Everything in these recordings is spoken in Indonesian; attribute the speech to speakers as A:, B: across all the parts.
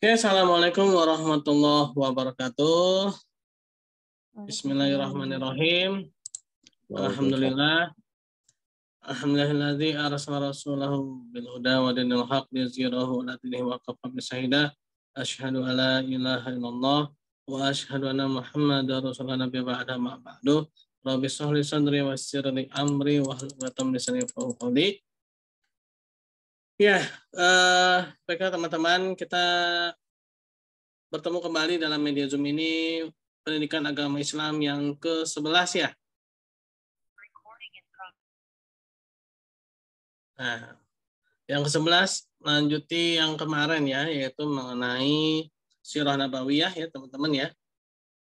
A: Oke, assalamualaikum warahmatullahi wabarakatuh.
B: Waalaikumsalam.
A: Bismillahirrahmanirrahim.
B: Waalaikumsalam.
A: Alhamdulillah. Alhamdulillahilladzi arsala rasulahu bil huda wa dinil haq liyuzhirahu ala dinihi wa kafa bisyahida. Asyhadu an la ilaha illallah wa asyhadu anna Muhammadar rasulullah nabiyya ba'da ma ba'du. Rabbi shrah li sadri wa yassir li amri wa hlul 'uqdatam min lisani yafqahu qawli. Ya, baiklah teman-teman, kita bertemu kembali dalam media Zoom ini, pendidikan agama Islam yang ke-11 ya. Nah, yang ke-11 lanjuti yang kemarin ya, yaitu mengenai Sirah Nabawiyah ya teman-teman ya.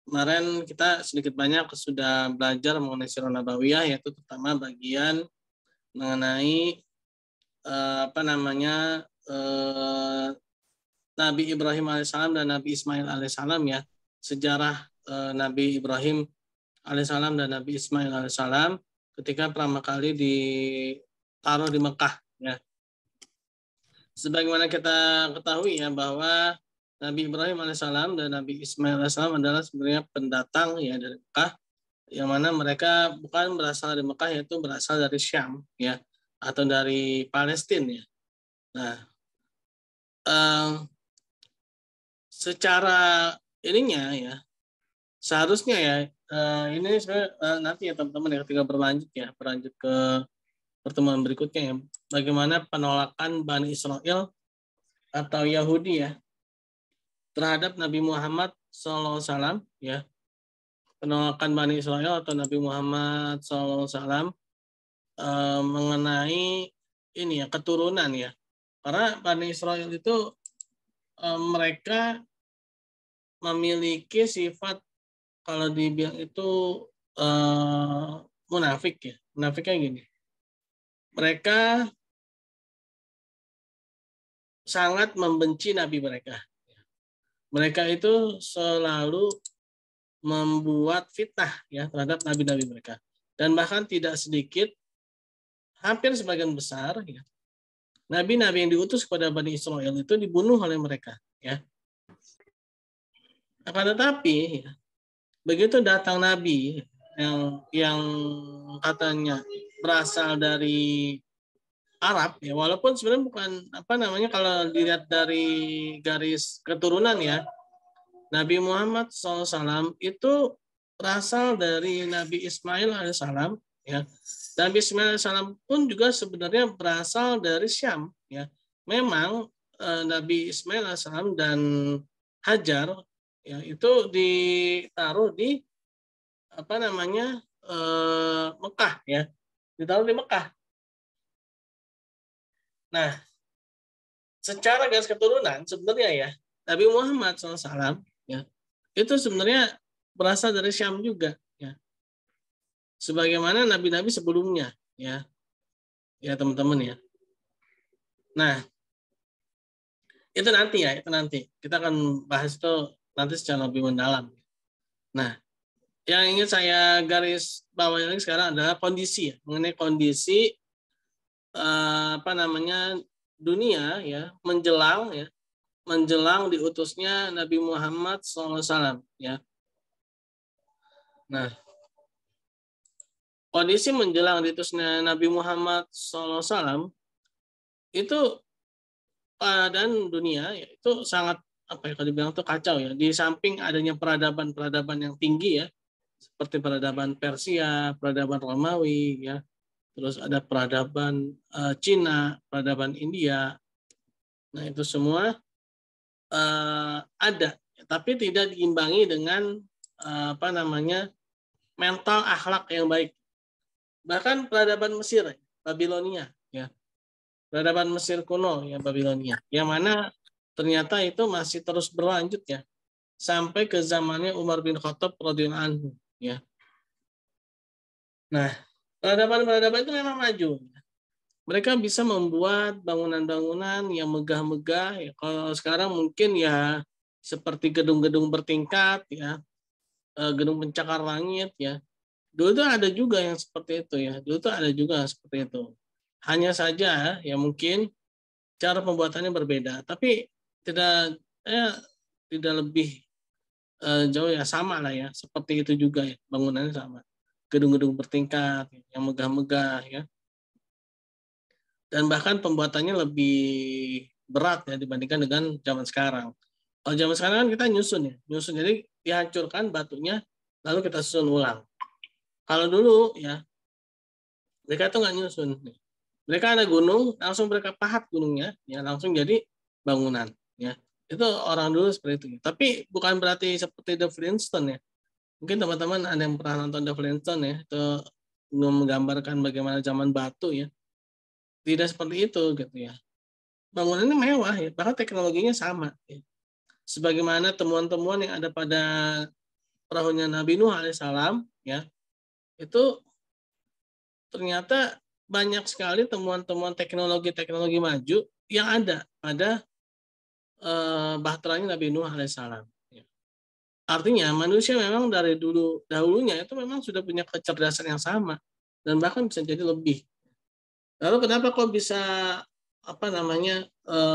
A: Kemarin kita sedikit banyak sudah belajar mengenai Sirah Nabawiyah, yaitu terutama bagian mengenai Nabi Ibrahim alaihissalam dan Nabi Ismail alaihissalam ya. Sejarah Nabi Ibrahim alaihissalam dan Nabi Ismail alaihissalam ketika pertama kali ditaruh di Mekah ya. Sebagaimana kita ketahui ya bahwa Nabi Ibrahim alaihissalam dan Nabi Ismail alaihissalam adalah sebenarnya pendatang ya dari Mekah, yang mana mereka bukan berasal dari Mekah, yaitu berasal dari Syam ya, atau dari Palestina ya. Nah, secara ininya ya seharusnya ya ini nanti ya teman-teman ya, ketika berlanjut ke pertemuan berikutnya ya, bagaimana penolakan Bani Israel atau Yahudi ya terhadap Nabi Muhammad SAW ya, penolakan Bani Israel atau Nabi Muhammad SAW mengenai ini ya, keturunan ya, karena Bani Israel itu mereka memiliki sifat, kalau dibilang itu munafik ya. Munafiknya gini, mereka sangat membenci Nabi mereka. Mereka itu selalu membuat fitnah ya terhadap nabi-nabi mereka, dan bahkan tidak sedikit, hampir sebagian besar ya, nabi-nabi yang diutus kepada Bani Israel itu dibunuh oleh mereka ya. Akan tetapi ya, begitu datang nabi yang katanya berasal dari Arab ya, walaupun sebenarnya bukan kalau dilihat dari garis keturunan ya, Nabi Muhammad SAW itu berasal dari Nabi Ismail alaihissalam ya. Nabi Ismail alaihissalam pun juga sebenarnya berasal dari Syam ya. Memang Nabi Ismail alaihissalam dan Hajar ya itu ditaruh di Mekah ya, ditaruh di Mekah. Nah, secara garis keturunan sebenarnya ya Nabi Muhammad SAW ya itu sebenarnya berasal dari Syam juga ya, sebagaimana nabi-nabi sebelumnya ya teman-teman ya. Nah, itu nanti kita akan bahas itu nanti secara lebih mendalam. Nah, yang ingin saya garis bawahi sekarang adalah kondisi ya, mengenai kondisi dunia ya menjelang diutusnya Nabi Muhammad SAW ya. Nah, kondisi menjelang diutusnya Nabi Muhammad SAW itu keadaan dunia ya, itu sangat kalau dibilang itu kacau ya. Di samping adanya peradaban-peradaban yang tinggi ya, seperti peradaban Persia, peradaban Romawi ya, terus ada peradaban Cina, peradaban India. Nah, itu semua ada, tapi tidak diimbangi dengan mental akhlak yang baik. Bahkan peradaban Mesir, Babilonia ya, peradaban Mesir kuno ya, Babilonia, yang mana ternyata itu masih terus berlanjut ya sampai ke zamannya Umar bin Khattab radhiyallahu anhu ya. Nah, peradaban-peradaban itu memang maju. Mereka bisa membuat bangunan-bangunan yang megah-megah ya. Kalau sekarang mungkin ya seperti gedung-gedung bertingkat ya, gedung pencakar langit ya. Dulu tuh ada juga yang seperti itu ya. Dulu tuh ada juga seperti itu. Hanya saja ya mungkin cara pembuatannya berbeda, tapi tidak tidak lebih jauh ya, sama lah ya, seperti itu juga ya, bangunannya sama, gedung-gedung bertingkat yang megah-megah ya, dan bahkan pembuatannya lebih berat ya dibandingkan dengan zaman sekarang. Kalau zaman sekarang kan kita nyusun jadi dihancurkan batunya lalu kita susun ulang. Kalau dulu ya mereka tuh nggak nyusun, mereka ada gunung langsung mereka pahat gunungnya ya langsung jadi bangunan ya. Itu orang dulu seperti itu. Tapi bukan berarti seperti The Flintstones ya. Mungkin teman-teman ada yang pernah nonton The Flintstones ya, itu menggambarkan bagaimana zaman batu ya. Tidak seperti itu gitu ya. Bangunannya mewah ya, bahkan teknologinya sama ya. Sebagaimana temuan-temuan yang ada pada perahunya Nabi Nuh alaihissalam ya, itu ternyata banyak sekali temuan-temuan teknologi maju yang ada pada bahteranya Nabi Nuh alaihissalam. Artinya manusia memang dari dahulunya itu memang sudah punya kecerdasan yang sama dan bahkan bisa jadi lebih. Lalu kenapa kok bisa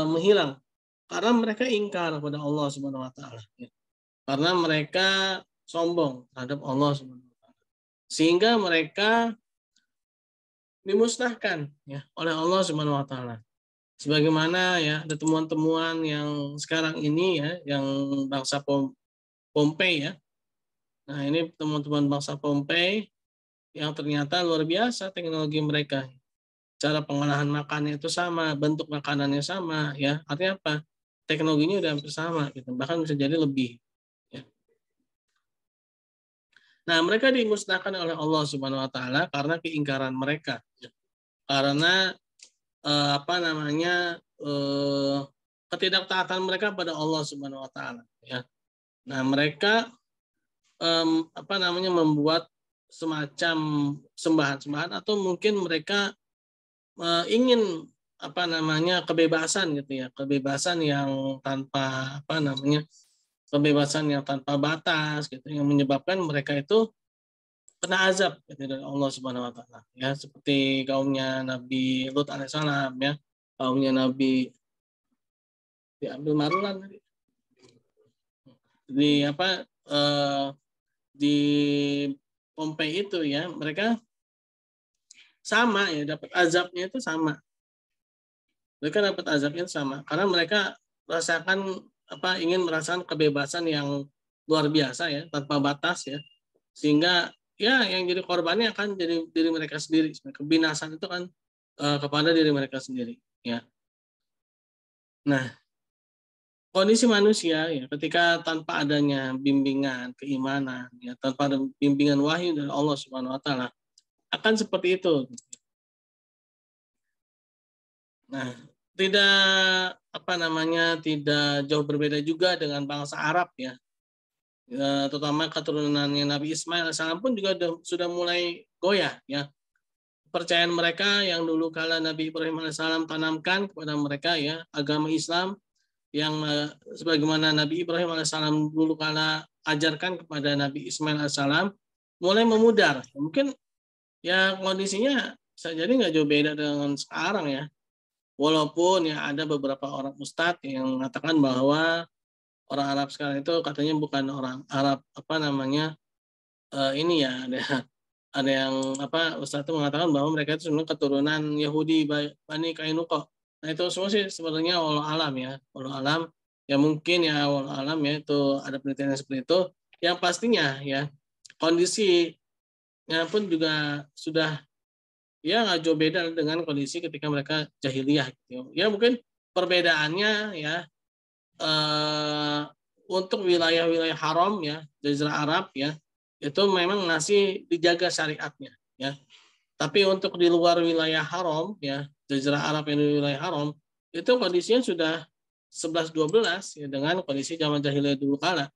A: menghilang? Karena mereka ingkar kepada Allah Subhanahu wa taala. Karena mereka sombong terhadap Allah Subhanahu wa taala. Sehingga mereka dimusnahkan ya oleh Allah Subhanahu wa taala. Sebagaimana ya ada temuan-temuan yang sekarang ini ya yang bangsa Pompei ya. Nah, ini teman-teman bangsa Pompei yang ternyata luar biasa teknologi mereka. Cara pengolahan makannya itu sama, bentuk makanannya sama, ya. Artinya apa? Teknologinya udah hampir sama, gitu. Bahkan bisa jadi lebih. Ya. Nah, mereka dimusnahkan oleh Allah Subhanahu Wa Taala karena keingkaran mereka, ya. Karena ketidaktaatan mereka pada Allah Subhanahu Wa Taala, ya. Nah, mereka membuat semacam sembahan-sembahan atau mungkin mereka ingin kebebasan gitu ya, kebebasan yang tanpa kebebasan yang tanpa batas gitu yang menyebabkan mereka itu kena azab gitu, dari Allah Subhanahu wa taala ya, seperti kaumnya Nabi Lut alaihissalam ya, kaumnya Nabi diambil marulan tadi di di Pompei itu ya, mereka sama ya, dapat azabnya itu sama. Mereka dapat azabnya sama karena mereka ingin merasakan kebebasan yang luar biasa ya, tanpa batas ya. Sehingga ya yang jadi korbannya akan jadi diri mereka sendiri. Kebinasan itu kan kepada diri mereka sendiri ya. Nah, kondisi manusia ya ketika tanpa adanya bimbingan keimanan ya, tanpa ada bimbingan wahyu dari Allah Subhanahu wa taala akan seperti itu. Nah, tidak tidak jauh berbeda juga dengan bangsa Arab ya. Terutama keturunannya Nabi Ismail alaihissalam pun juga sudah mulai goyah ya. Kepercayaan mereka yang dulu kala Nabi Ibrahim alaihissalam tanamkan kepada mereka ya, agama Islam yang sebagaimana Nabi Ibrahim alaihissalam dulu kala ajarkan kepada Nabi Ismail alaihissalam mulai memudar. Mungkin ya kondisinya bisa jadi nggak jauh beda dengan sekarang ya. Walaupun ya ada beberapa orang ustadz yang mengatakan bahwa orang Arab sekarang itu katanya bukan orang Arab ini ya, ada yang ustadz itu mengatakan bahwa mereka itu sebenarnya keturunan Yahudi Bani Kainuqa. Nah itu semua sih sebenarnya walau alam ya, walau alam ya, mungkin ya walau alam ya, itu ada penelitian seperti itu. Yang pastinya ya kondisinya pun juga sudah ya nggak jauh beda dengan kondisi ketika mereka jahiliyah gitu. Ya mungkin perbedaannya ya untuk wilayah-wilayah haram ya, Jazirah Arab ya, itu memang masih dijaga syariatnya ya. Tapi untuk di luar wilayah haram ya, Jazirah Arab yang di wilayah haram itu kondisinya sudah 11-12 ya, dengan kondisi zaman jahiliyah dulu kala.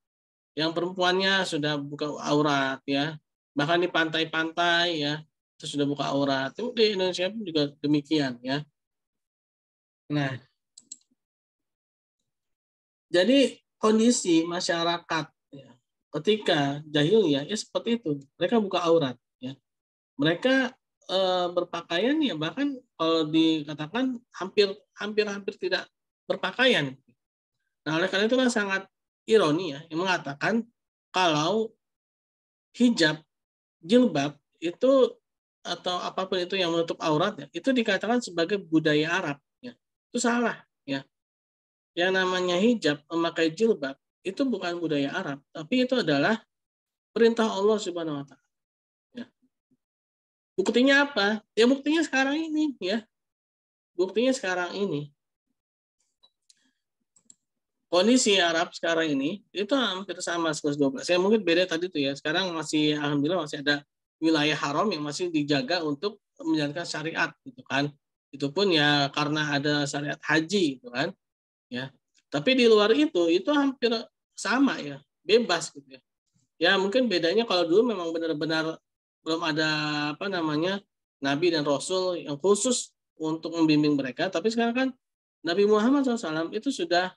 A: Yang perempuannya sudah buka aurat ya. Bahkan di pantai-pantai ya, itu sudah buka aurat. Itu di Indonesia pun juga demikian ya. Nah, jadi kondisi masyarakat ya, ketika jahiliyah ya seperti itu, mereka buka aurat ya. Mereka berpakaian ya, bahkan kalau dikatakan hampir tidak berpakaian. Nah, oleh karena itulah sangat ironi ya yang mengatakan kalau hijab, jilbab itu atau apapun itu yang menutup aurat ya, itu dikatakan sebagai budaya Arab ya. Itu salah ya. Yang namanya hijab, memakai jilbab itu bukan budaya Arab, tapi itu adalah perintah Allah Subhanahu wa taala. Ya. Buktinya apa? Ya buktinya sekarang ini ya. Buktinya sekarang ini. Kondisi Arab sekarang ini itu hampir sama 11-12. Ya mungkin beda tadi tuh ya. Sekarang masih alhamdulillah masih ada wilayah haram yang masih dijaga untuk menjalankan syariat gitu kan. Itu pun ya karena ada syariat haji gitu kan. Ya. Tapi di luar itu hampir sama ya, bebas gitu ya. Ya mungkin bedanya kalau dulu memang benar-benar belum ada apa namanya nabi dan rasul yang khusus untuk membimbing mereka, tapi sekarang kan Nabi Muhammad SAW itu sudah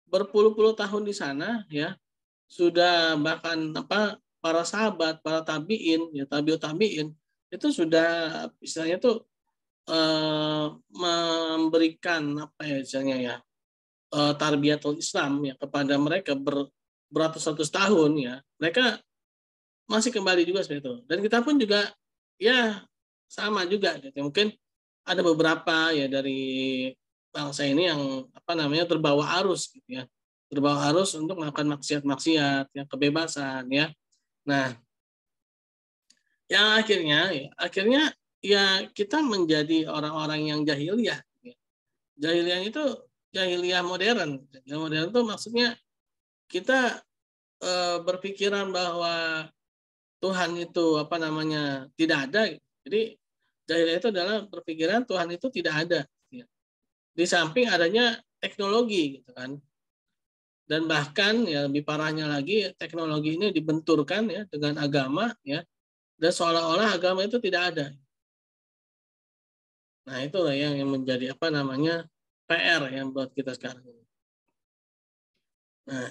A: berpuluh-puluh tahun di sana ya, sudah bahkan apa para sahabat, para tabiin, ya tabiut tabiin itu sudah istilahnya tuh memberikan apa ya istilahnya ya tarbiyatul Islam ya kepada mereka beratus-ratus tahun ya, mereka masih kembali juga seperti itu. Dan kita pun juga ya sama juga gitu. Mungkin ada beberapa ya dari bangsa ini yang apa namanya terbawa arus gitu ya. Terbawa arus untuk melakukan maksiat-maksiat, yang kebebasan ya. Nah, yang akhirnya ya kita menjadi orang-orang yang jahiliyah. Ya. Jahiliyah itu jahiliyah modern. Jahiliyah modern itu maksudnya kita berpikiran bahwa Tuhan itu apa namanya tidak ada. Jadi jahiliyah itu adalah berpikiran Tuhan itu tidak ada. Ya. Di samping adanya teknologi gitu kan. Dan bahkan ya lebih parahnya lagi teknologi ini dibenturkan ya dengan agama ya. Dan seolah-olah agama itu tidak ada. Nah, itulah yang menjadi apa namanya PR yang buat kita sekarang ini. Nah,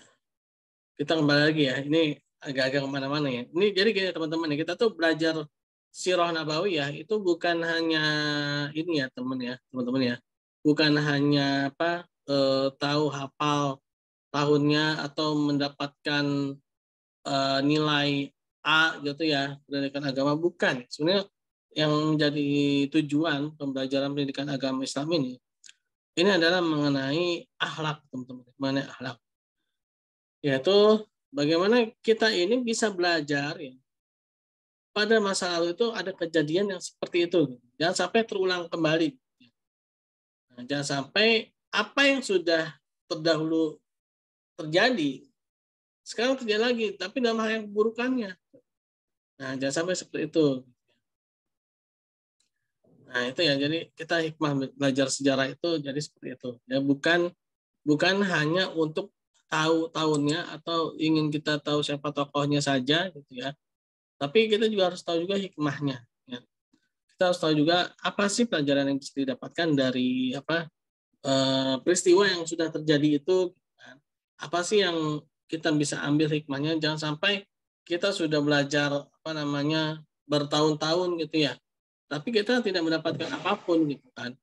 A: kita kembali lagi ya. Ini agak-agak kemana-mana ya. Ini jadi gini teman-teman ya, kita tuh belajar Sirah Nabawiyah itu bukan hanya ini ya teman-teman ya. Bukan hanya apa tahu hafal tahunnya atau mendapatkan nilai A gitu ya pendidikan agama, bukan. Sebenarnya yang menjadi tujuan pembelajaran pendidikan agama Islam ini adalah mengenai akhlak teman-teman, mengenai akhlak. Yaitu bagaimana kita ini bisa belajar ya, pada masa lalu itu ada kejadian yang seperti itu. Jangan sampai terulang kembali. Nah, jangan sampai apa yang sudah terdahulu terjadi, sekarang terjadi lagi, tapi dalam hal yang keburukannya. Nah, jangan sampai seperti itu. Nah, itu ya, jadi kita hikmah belajar sejarah itu jadi seperti itu. Ya, bukan hanya untuk tahu tahunnya atau ingin kita tahu siapa tokohnya saja gitu ya. Tapi kita juga harus tahu juga hikmahnya. Ya. Kita harus tahu juga apa sih pelajaran yang bisa didapatkan dari apa peristiwa yang sudah terjadi itu. Apa sih yang kita bisa ambil hikmahnya? Jangan sampai kita sudah belajar apa namanya bertahun-tahun gitu ya, tapi kita tidak mendapatkan apapun gitu kan.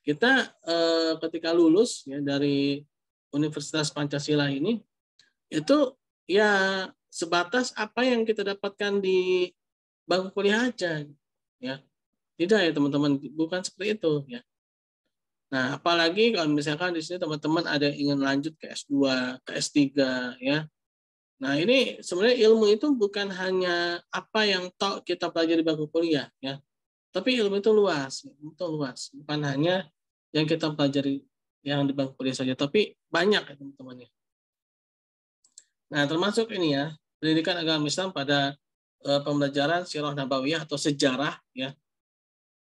A: Kita ketika lulus ya dari Universitas Pancasila ini itu ya sebatas apa yang kita dapatkan di bangku kuliah aja ya. Tidak ya teman-teman, bukan seperti itu ya. Nah, apalagi kalau misalkan di sini teman-teman ada yang ingin lanjut ke S2, ke S3 ya. Nah, ini sebenarnya ilmu itu bukan hanya apa yang kita pelajari di bangku kuliah ya. Tapi ilmu itu luas, bukan hanya yang kita pelajari yang di bangku kuliah saja, tapi banyak ya teman-teman ya. Nah, termasuk ini ya, pendidikan agama Islam pada pembelajaran Sirah Nabawiyah atau sejarah ya.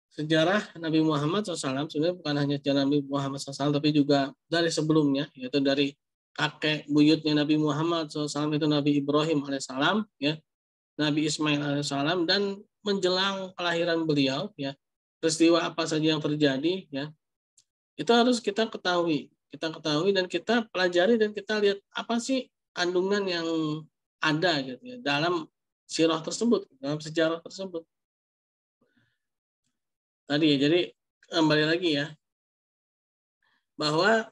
A: Sejarah Nabi Muhammad SAW sebenarnya bukan hanya sejarah Nabi Muhammad SAW, tapi juga dari sebelumnya, yaitu dari kakek buyutnya Nabi Muhammad SAW itu Nabi Ibrahim alaihissalam, ya, Nabi Ismail alaihissalam, dan menjelang kelahiran beliau, ya, peristiwa apa saja yang terjadi, ya, itu harus kita ketahui dan kita pelajari dan kita lihat apa sih kandungan yang ada gitu ya dalam sirah tersebut, dalam sejarah tersebut. Tadi ya, jadi kembali lagi ya, bahwa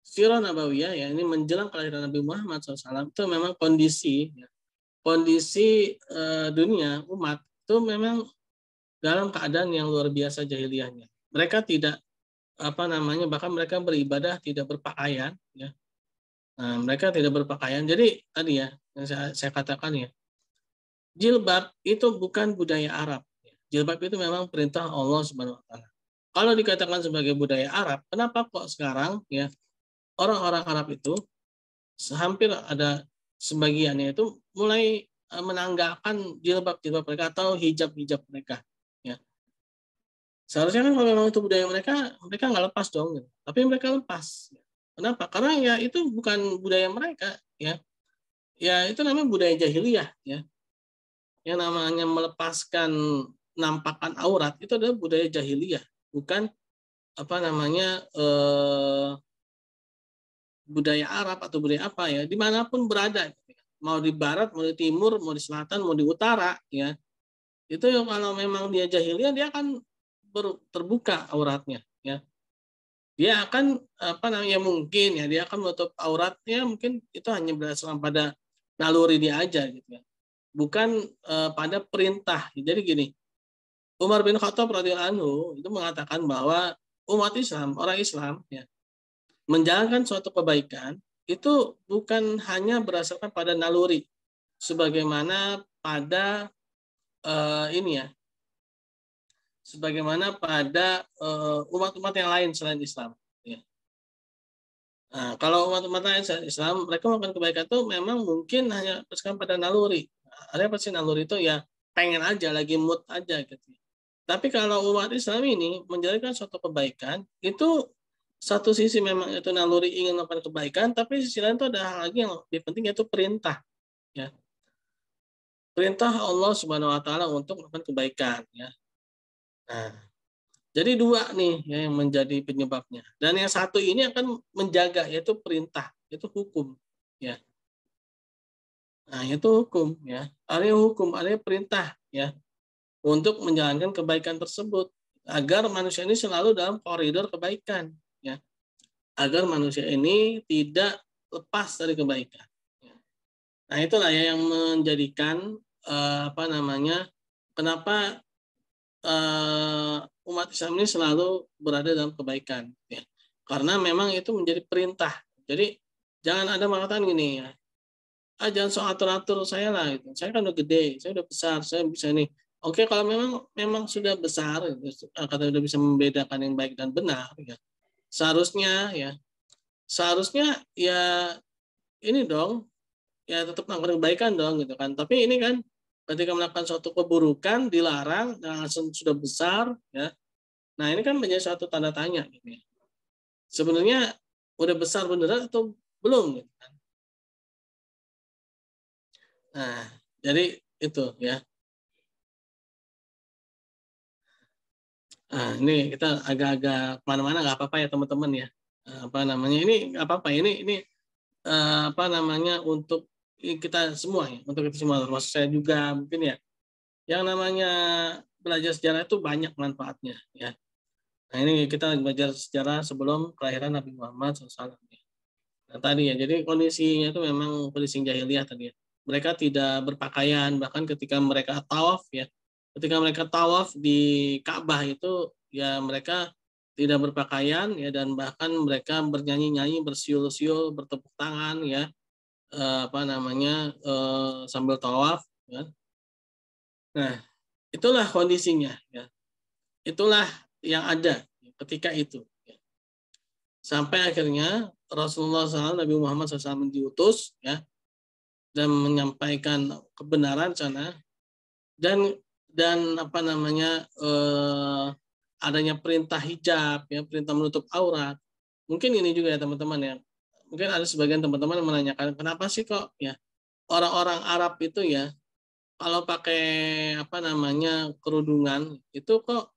A: sirah nabawiyah ya, ini menjelang kelahiran Nabi Muhammad SAW itu memang kondisi ya, kondisi dunia umat itu memang dalam keadaan yang luar biasa jahiliyahnya. Mereka tidak bahkan mereka beribadah tidak berpakaian ya. Nah, mereka tidak berpakaian. Jadi tadi ya yang saya katakan ya, jilbab itu bukan budaya Arab. Jilbab itu memang perintah Allah Subhanahu wa taala. Kalau dikatakan sebagai budaya Arab, kenapa kok sekarang ya orang-orang Arab itu hampir ada sebagiannya itu mulai menanggalkan jilbab-jilbab mereka atau hijab-hijab mereka ya. Seharusnya kan kalau memang itu budaya mereka, mereka nggak lepas dong gitu. Tapi mereka lepas. Kenapa? Karena ya itu bukan budaya mereka ya. Ya itu namanya budaya jahiliyah ya. Yang namanya melepaskan nampakan aurat itu adalah budaya jahiliyah, bukan budaya Arab atau budaya apa ya, dimanapun berada, mau di barat, mau di timur, mau di selatan, mau di utara ya, itu kalau memang dia jahiliyah dia akan terbuka auratnya ya, dia akan mungkin ya dia akan menutup auratnya, mungkin itu hanya berdasarkan pada naluri dia aja gitu ya, bukan pada perintah. Jadi gini, Umar bin Khattab radhiyallahu anhu itu mengatakan bahwa umat Islam, orang Islam ya, menjalankan suatu kebaikan itu bukan hanya berdasarkan pada naluri, sebagaimana pada sebagaimana pada umat-umat yang lain selain Islam. Ya. Nah, kalau umat-umat lain selain Islam, mereka melakukan kebaikan itu memang mungkin hanya berdasarkan pada naluri. Ada pasti naluri itu ya pengen aja, lagi mood aja gitu. Tapi kalau umat Islam ini menjalankan suatu kebaikan, itu satu sisi memang itu naluri ingin melakukan kebaikan, tapi sisi lain itu ada hal lagi yang lebih penting, yaitu perintah. Ya. Perintah Allah Subhanahu Wa Taala untuk melakukan kebaikan. Ya. Nah, jadi dua nih ya, yang menjadi penyebabnya. Dan yang satu ini akan menjaga, yaitu perintah, yaitu hukum. Ya. Nah, itu hukum. Ya. Ada hukum, ada perintah. Ya. Untuk menjalankan kebaikan tersebut, agar manusia ini selalu dalam koridor kebaikan. Ya. Agar manusia ini tidak lepas dari kebaikan. Nah, itulah ya yang menjadikan kenapa umat Islam ini selalu berada dalam kebaikan. Ya. Karena memang itu menjadi perintah. Jadi jangan ada mengatakan gini ya, jangan so atur-atur saya lah. Gitu. Saya kan udah gede, saya udah besar, saya bisa nih. Oke, kalau memang sudah besar, kata udah bisa membedakan yang baik dan benar, ya. Seharusnya ya ini dong, ya tetap melakukan kebaikan dong gitu kan. Tapi ini kan ketika melakukan suatu keburukan dilarang dan sudah besar ya. Nah, ini kan menjadi suatu tanda tanya gitu ya. Sebenarnya udah besar beneran atau belum gitu kan. Nah, jadi itu ya. Nah, ini kita agak-agak kemana-mana, nggak apa-apa ya teman-teman ya. Ini nggak apa-apa, ini untuk kita semua ya, untuk kita semua, termasuk saya juga mungkin ya. Yang namanya belajar sejarah itu banyak manfaatnya ya. Nah, ini kita belajar sejarah sebelum kelahiran Nabi Muhammad SAW. Nah, tadi ya, jadi kondisinya itu memang kondisi jahiliyah tadi ya. Mereka tidak berpakaian, bahkan ketika mereka tawaf ya, ketika mereka tawaf di Ka'bah itu ya mereka tidak berpakaian ya, dan bahkan mereka bernyanyi-nyanyi, bersiul-siul, bertepuk tangan ya, sambil tawaf ya. Nah, itulah kondisinya ya. Itulah yang ada ketika itu. Sampai akhirnya Rasulullah SAW, Nabi Muhammad SAW diutus ya, dan menyampaikan kebenaran sana, dan adanya perintah hijab ya, perintah menutup aurat. Mungkin ini juga ya teman-teman ya. Mungkin ada sebagian teman-teman yang menanyakan, kenapa sih kok ya orang-orang Arab itu ya kalau pakai kerudungan itu kok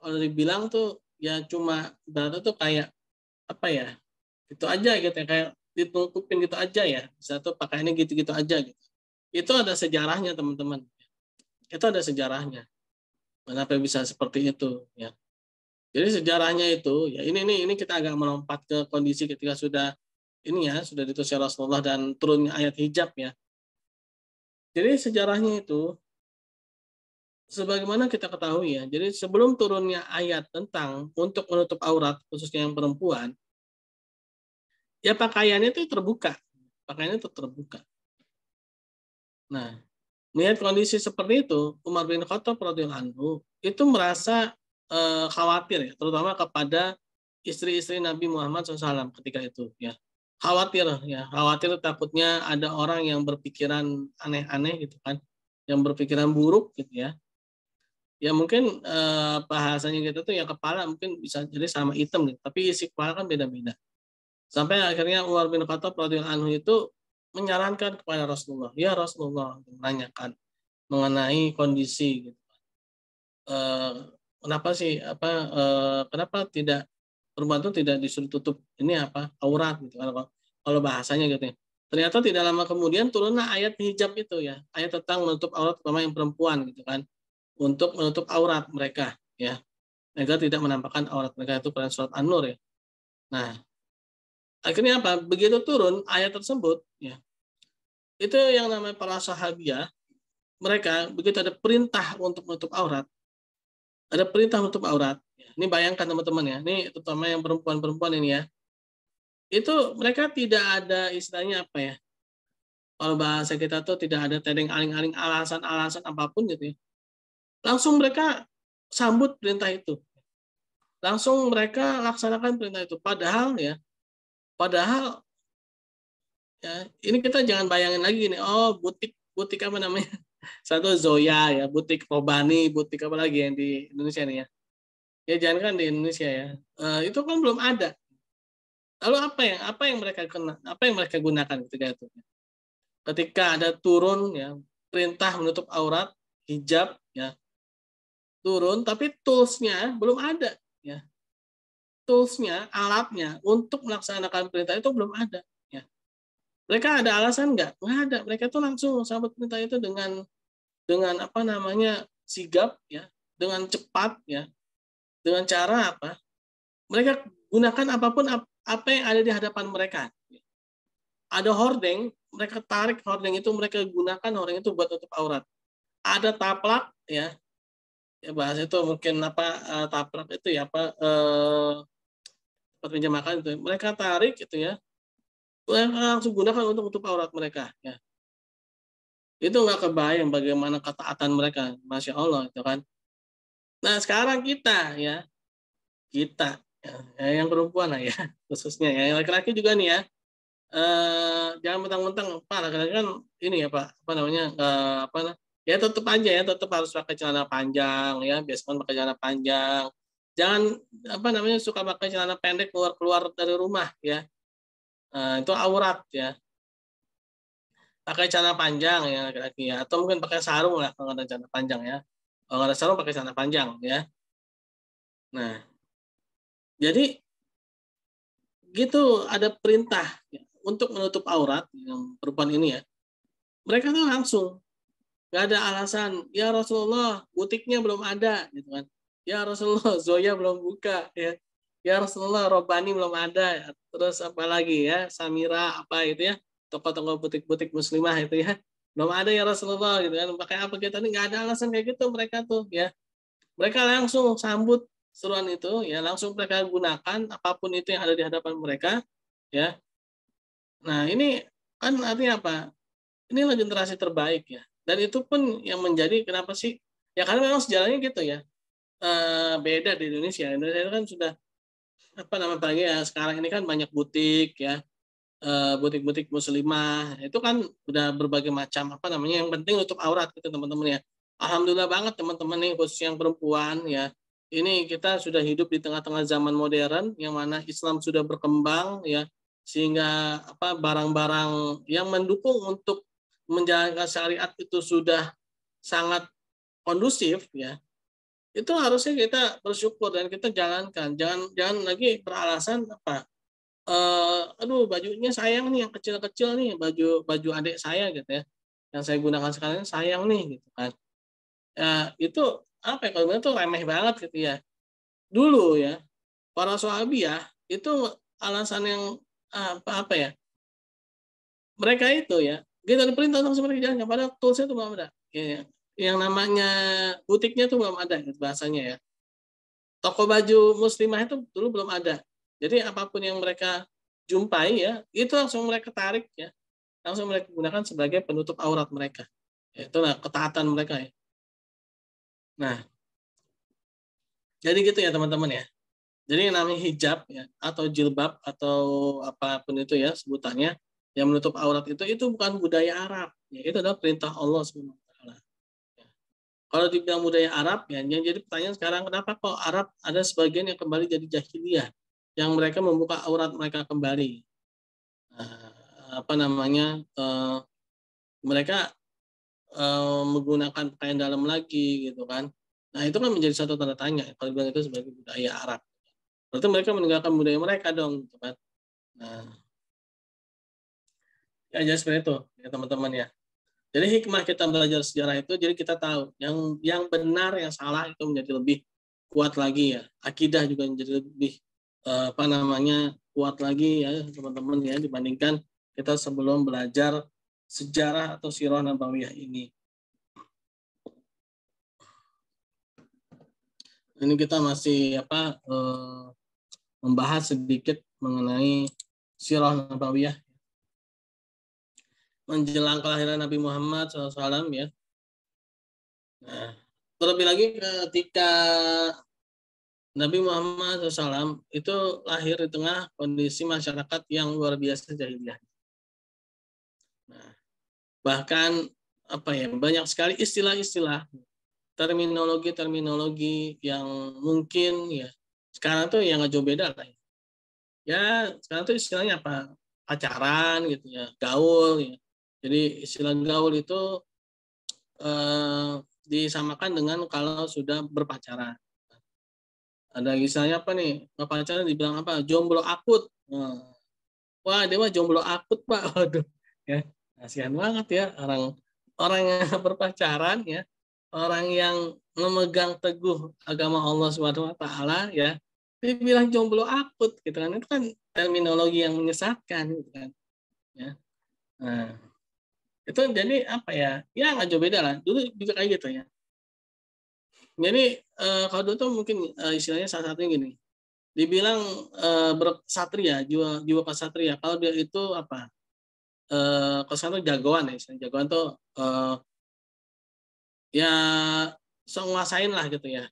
A: kalau dibilang tuh ya cuma berarti tuh kayak apa ya, gitu aja gitu ya, kayak ditutupin gitu aja ya, satu pakaiannya gitu-gitu aja gitu. Itu ada sejarahnya teman-teman, itu ada sejarahnya kenapa bisa seperti itu ya. Jadi sejarahnya itu ya ini kita agak melompat ke kondisi ketika sudah ini ya sudah diutusnya Rasulullah dan turunnya ayat hijab ya. Jadi sejarahnya itu sebagaimana kita ketahui ya. Jadi sebelum turunnya ayat tentang untuk menutup aurat khususnya yang perempuan, ya pakaiannya itu terbuka. Pakaiannya itu terbuka. Nah, melihat kondisi seperti itu, Umar bin Khattab radhiyallahu anhu itu merasa khawatir ya, terutama kepada istri-istri Nabi Muhammad SAW ketika itu ya. Khawatir takutnya ada orang yang berpikiran aneh-aneh gitu kan, yang berpikiran buruk gitu ya. Ya mungkin bahasanya gitu tuh ya kepala mungkin bisa jadi sama hitam gitu, tapi isi kepala kan beda-beda. Sampai akhirnya Umar bin Khattab radhiyallahu anhu itu menyarankan kepada Rasulullah, ya Rasulullah, menanyakan mengenai kondisi gitu. Kenapa sih kenapa tidak perempuan itu tidak disuruh tutup ini aurat gitu kalau bahasanya gitu ya. Ternyata tidak lama kemudian turunlah ayat hijab itu ya, ayat tentang menutup aurat terutama yang perempuan gitu kan, untuk menutup aurat mereka ya, agar tidak menampakkan aurat mereka itu pada surat An-Nur ya. Nah, akhirnya apa? Begitu turun ayat tersebut ya, itu yang namanya para sahabiah, mereka begitu ada perintah untuk menutup aurat, ada perintah menutup aurat. Ini bayangkan teman-teman ya, ini terutama yang perempuan-perempuan ini ya, itu mereka tidak ada istilahnya apa ya, kalau bahasa kita tuh tidak ada tedeng aling-aling alasan-alasan apapun gitu ya. Langsung mereka sambut perintah itu. Langsung mereka laksanakan perintah itu. Padahal ya, ini kita jangan bayangin lagi nih, oh butik apa namanya? Satu Zoya ya, butik Robani, butik apa lagi yang di Indonesia nih ya. Ya jangan kan di Indonesia ya. Itu kan belum ada. Lalu apa yang mereka gunakan ketika itu? Ketika ada turun ya perintah menutup aurat, hijab ya turun, tapi toolsnya belum ada ya. Toolsnya, alatnya untuk melaksanakan perintah itu belum ada. Ya. Mereka ada alasan nggak? Nggak ada. Mereka tuh langsung sambut perintah itu dengan apa namanya sigap ya, dengan cepat ya, dengan cara apa? Mereka gunakan apapun apa yang ada di hadapan mereka. Ada hordeng, mereka tarik hordeng itu, mereka gunakan hordeng itu buat tutup aurat. Ada taplak ya, ya bahasa itu mungkin taplak itu ya tempat meja makan itu. Mereka tarik itu ya, mereka langsung gunakan untuk tutup aurat mereka ya. Itu nggak kebayang bagaimana ketaatan mereka, masya Allah itu kan. Nah sekarang kita ya, yang perempuan lah ya khususnya ya, yang laki-laki juga nih ya, jangan mentang-mentang Pak laki-laki kan ini ya Pak apa namanya ya tetap aja ya tetap harus pakai celana panjang ya, biasakan pakai celana panjang, jangan apa namanya suka pakai celana pendek keluar dari rumah ya. Itu aurat ya, pakai celana panjang ya laki-laki ya, atau mungkin pakai sarung lah kalau ada celana panjang ya, kalau nggak ada sarung pakai celana panjang ya. Nah jadi gitu ada perintah ya, untuk menutup aurat yang perempuan ini ya, mereka tuh langsung nggak ada alasan, ya Rasulullah butiknya belum ada gitu kan, ya Rasulullah Zoya belum buka ya Rasulullah Robani belum ada, terus apa lagi ya Samira apa itu ya, toko-toko butik-butik muslimah itu ya belum ada ya Rasulullah gitu kan, pakai apa kita nih, nggak ada alasan kayak gitu mereka tuh ya, mereka langsung sambut seruan itu ya, langsung mereka gunakan apapun itu yang ada di hadapan mereka ya. Nah ini kan artinya apa, inilah generasi terbaik ya, dan itu pun yang menjadi kenapa sih ya, karena memang sejarahnya gitu ya, beda di Indonesia. Indonesia itu kan sudah apa namanya apalagi ya sekarang ini kan banyak butik ya, butik-butik muslimah itu kan udah berbagai macam apa namanya, yang penting untuk aurat gitu teman-teman ya. Alhamdulillah banget teman-teman nih khusus yang perempuan ya, ini kita sudah hidup di tengah-tengah zaman modern yang mana Islam sudah berkembang ya, sehingga apa barang-barang yang mendukung untuk menjalankan syariat itu sudah sangat kondusif ya, itu harusnya kita bersyukur dan kita jalankan, jangan jangan lagi beralasan aduh bajunya sayang nih yang kecil-kecil nih, baju baju adik saya gitu ya, yang saya gunakan sekarang sayang nih gitu kan ya, itu apa ya kalau itu remeh banget gitu ya, dulu ya para sahabi ya itu alasan yang apa ya, mereka itu ya kita diperintah untuk seperti jalan pada toolsnya itu belum ada ya, yang namanya butiknya itu belum ada gitu bahasanya ya, toko baju muslimah itu dulu belum ada, jadi apapun yang mereka jumpai ya itu langsung mereka tarik ya, langsung mereka gunakan sebagai penutup aurat mereka ya, itulah ketaatan mereka ya. Nah jadi gitu ya teman-teman ya. Jadi yang namanya hijab ya atau jilbab atau apapun itu ya sebutannya yang menutup aurat itu bukan budaya Arab. Ya, itu adalah perintah Allah SWT. Ya. Kalau dibilang budaya Arab ya, yang jadi pertanyaan sekarang kenapa kok Arab ada sebagian yang kembali jadi jahiliyah, yang mereka membuka aurat mereka kembali. Apa namanya? Mereka menggunakan pakaian dalam lagi gitu kan. Nah itu kan menjadi satu tanda tanya kalau bilang itu sebagai budaya Arab. Berarti mereka meninggalkan budaya mereka dong, gitu kan? Nah, ya jadi seperti itu ya teman-teman ya. Jadi hikmah kita belajar sejarah itu, jadi kita tahu yang benar, yang salah itu menjadi lebih kuat lagi ya. Akidah juga menjadi lebih apa namanya kuat lagi ya teman-teman ya dibandingkan kita sebelum belajar sejarah atau sirah nabawiyah ini. Ini kita masih membahas sedikit mengenai sirah nabawiyah menjelang kelahiran Nabi Muhammad SAW ya. Nah, terlebih lagi ketika Nabi Muhammad SAW itu lahir di tengah kondisi masyarakat yang luar biasa jahiliyah. Nah, bahkan banyak sekali istilah-istilah, terminologi-terminologi yang mungkin ya sekarang tuh yang nggak jauh beda lah. Ya sekarang tuh istilahnya apa? Pacaran gitu ya, gaul ya. Jadi istilah gaul itu disamakan dengan kalau sudah berpacaran. Ada istilahnya apa nih? Pacaran dibilang apa? Jomblo akut. Wah, dia mah jomblo akut, Pak. Waduh. Ya, kasihan banget ya orang orang yang berpacaran ya, orang yang memegang teguh agama Allah Subhanahu wa taala ya, dibilang jomblo akut gitu kan. Itu kan terminologi yang menyesatkan gitu kan. Ya. Nah, itu jadi apa ya? Ya nggak jauh beda lah. Dulu juga kayak gitu ya. Jadi kalau dulu tuh mungkin istilahnya salah satunya gini, dibilang bersatria, jiwa kesatria. Kalau dia itu apa? Kesan tuh jagoan ya, jagoan tuh ya nguasain lah gitu ya.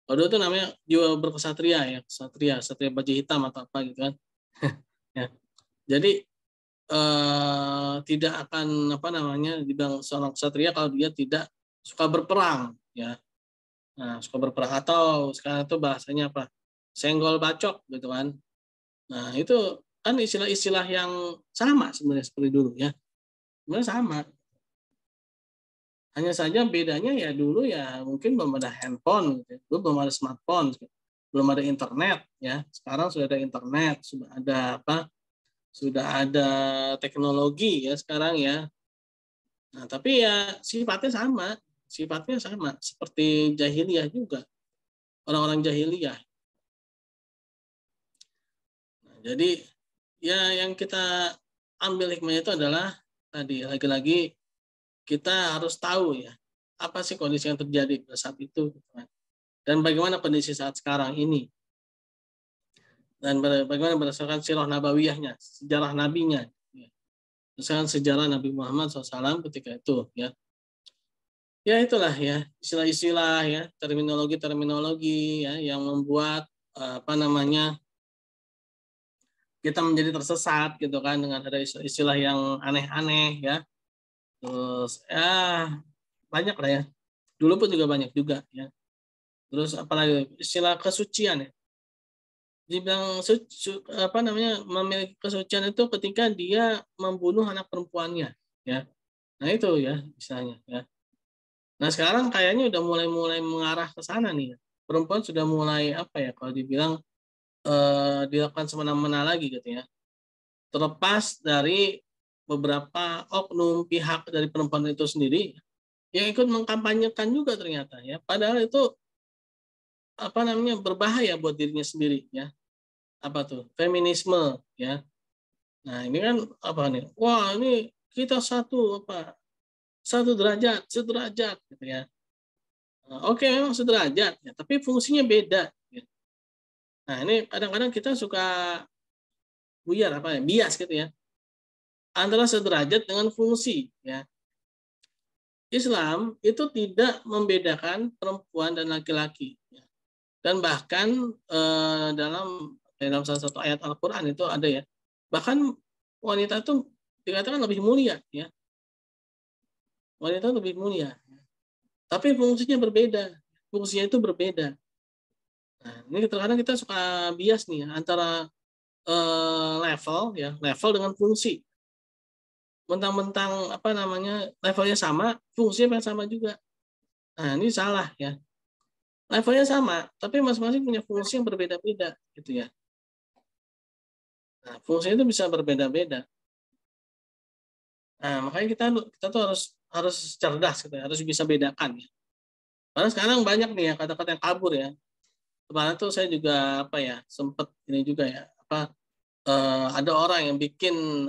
A: Kalau dulu tuh namanya jiwa berkesatria ya, satria baju hitam atau apa gitu kan. Ya. Jadi tidak akan apa namanya dibilang seorang kesatria kalau dia tidak suka berperang ya. Nah, suka berperang atau sekarang itu bahasanya apa? Senggol bacok gitu kan. Nah, itu kan istilah-istilah yang sama sebenarnya seperti dulu ya. Sebenarnya sama. Hanya saja bedanya ya dulu ya mungkin belum ada handphone gitu. Dulu belum ada smartphone, belum ada internet ya. Sekarang sudah ada internet, sudah ada apa? Sudah ada teknologi ya sekarang ya. Nah, tapi ya sifatnya sama. Sifatnya sama seperti jahiliyah juga. Orang-orang jahiliyah. Nah, jadi ya yang kita ambil hikmahnya itu adalah tadi lagi-lagi kita harus tahu ya apa sih kondisi yang terjadi pada saat itu dan bagaimana kondisi saat sekarang ini dan bagaimana berdasarkan sirah nabawiyahnya, sejarah nabinya, berdasarkan sejarah Nabi Muhammad SAW ketika itu ya. Ya itulah ya istilah-istilah ya terminologi-terminologi ya yang membuat apa namanya kita menjadi tersesat gitu kan dengan ada istilah yang aneh-aneh ya. Terus ya banyak lah ya. Dulu pun juga banyak juga ya. Terus apalagi istilah kesucian ya. Dibilang apa namanya memiliki kesucian itu ketika dia membunuh anak perempuannya ya. Nah itu ya istilahnya ya. Nah sekarang kayaknya udah mulai mengarah ke sana nih ya. Perempuan sudah mulai apa ya kalau dibilang dilakukan semena-mena lagi gitu ya. Terlepas dari beberapa oknum pihak dari perempuan itu sendiri yang ikut mengkampanyekan juga ternyata ya. Padahal itu berbahaya buat dirinya sendiri ya. Apa tuh? Feminisme ya. Nah, ini kan apa nih? Wah, ini kita satu derajat, sederajat gitu ya. Oke, memang sederajat ya, tapi fungsinya beda ya. Nah, ini kadang-kadang kita suka bias gitu ya. Antara sederajat dengan fungsi ya. Islam itu tidak membedakan perempuan dan laki-laki ya. Dan bahkan dalam salah satu ayat Al-Qur'an itu ada ya. Bahkan wanita itu dikatakan lebih mulia ya. Wanita lebih mulia. Tapi fungsinya berbeda. Fungsinya itu berbeda. Nah, ini terkadang kita suka bias nih antara level dengan fungsi. Mentang-mentang levelnya sama, fungsinya sama juga. Nah, ini salah ya. Levelnya sama, tapi masing-masing punya fungsi yang berbeda-beda gitu ya. Nah, fungsinya itu bisa berbeda-beda. Nah, makanya kita tuh harus cerdas gitu ya, harus bisa bedakan ya. Karena sekarang banyak nih ya kata-kata yang kabur ya. Kemarin tuh saya juga sempat ini juga ya ada orang yang bikin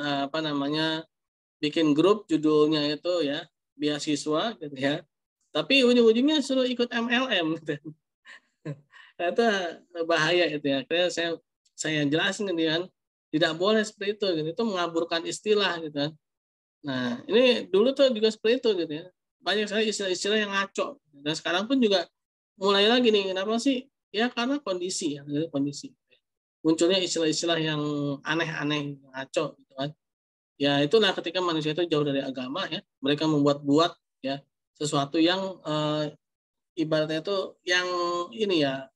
A: grup judulnya itu ya beasiswa gitu ya. Tapi ujung-ujungnya suruh ikut MLM gitu. Nah, itu bahaya gitu ya. Karena saya jelasin gitu kan, tidak boleh seperti itu gitu. Itu mengaburkan istilah gitu kan. Nah, ini dulu tuh juga seperti itu gitu ya. Banyak sekali istilah-istilah yang ngaco. Dan sekarang pun juga mulai lagi nih. Kenapa sih? Ya karena kondisi ya, kondisi. Munculnya istilah-istilah yang aneh-aneh, ngaco gitu kan. Ya itulah ketika manusia itu jauh dari agama ya, mereka membuat-buat ya sesuatu yang ibaratnya itu yang ini ya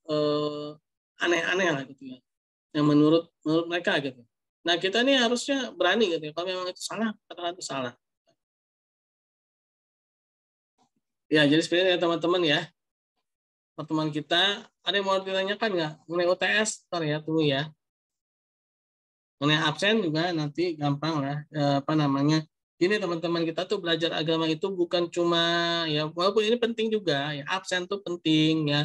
A: aneh-aneh lah gitu ya. Yang menurut mereka gitu. Nah, kita ini harusnya berani gitu ya. Kalau memang itu salah, katakan itu salah. Ya, jadi seperti itu ya teman-teman ya. Pertemuan kita, ada yang mau ditanyakan nggak? Mengenai UTS, ntar ya, tunggu ya. Mengenai absen juga nanti gampang lah. Gini teman-teman, kita tuh belajar agama itu bukan cuma, ya walaupun ini penting juga, ya absen tuh penting ya.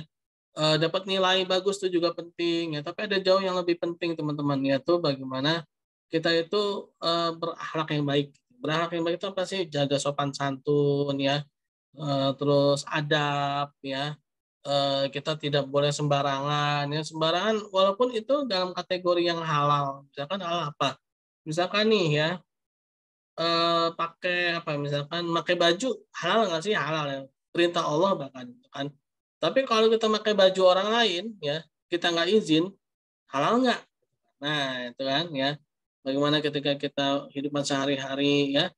A: Dapat nilai bagus tuh juga penting ya. Tapi ada jauh yang lebih penting teman-teman, yaitu bagaimana kita itu berakhlak yang baik. Berakhlak yang baik itu apa sih? Jaga sopan santun ya, terus adab ya. Kita tidak boleh sembarangan ya, sembarangan walaupun itu dalam kategori yang halal. Misalkan halal apa? Misalkan nih ya misalkan pakai baju halal nggak sih? Halal ya, perintah Allah bahkan kan. Tapi kalau kita pakai baju orang lain ya, kita nggak izin, halal nggak? Nah itu kan ya, bagaimana ketika kita hidupan sehari-hari ya.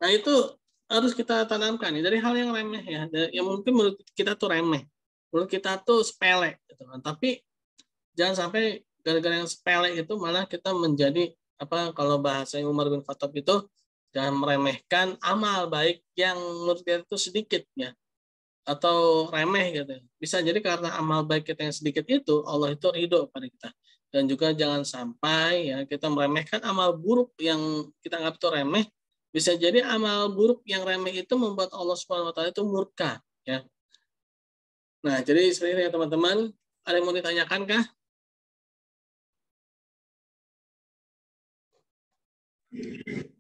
A: Nah itu harus kita tanamkan ya, dari hal yang remeh ya, yang mungkin menurut kita tuh remeh, menurut kita tuh sepele gitu kan. Tapi jangan sampai gara-gara yang sepele itu malah kita menjadi kalau bahasa Umar bin Khattab itu, jangan meremehkan amal baik yang menurut kita itu sedikit ya, atau remeh gitu. Bisa jadi karena amal baik kita yang sedikit itu Allah itu ridho pada kita. Dan juga jangan sampai ya kita meremehkan amal buruk yang kita anggap itu remeh. Bisa jadi amal buruk yang remeh itu membuat Allah Subhanahu wa taala itu murka ya. Nah, jadi seperti itu ya teman-teman. Ada yang mau ditanyakan kah?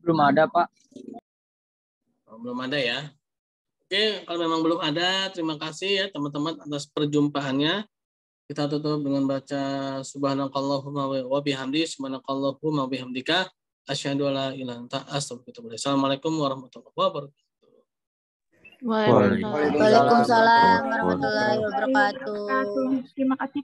C: Belum ada, Pak.
A: Belum ada ya. Oke, kalau memang belum ada, terima kasih ya teman-teman atas perjumpaannya. Kita tutup dengan baca subhanakallahumma wa bihamdi, subhanakallahumma wa bihamdika, asyhadu alla ilaha illa anta astaghfiruka. Assalamualaikum warahmatullahi wabarakatuh.
D: Waalaikumsalam warahmatullahi wabarakatuh.
E: Terima kasih.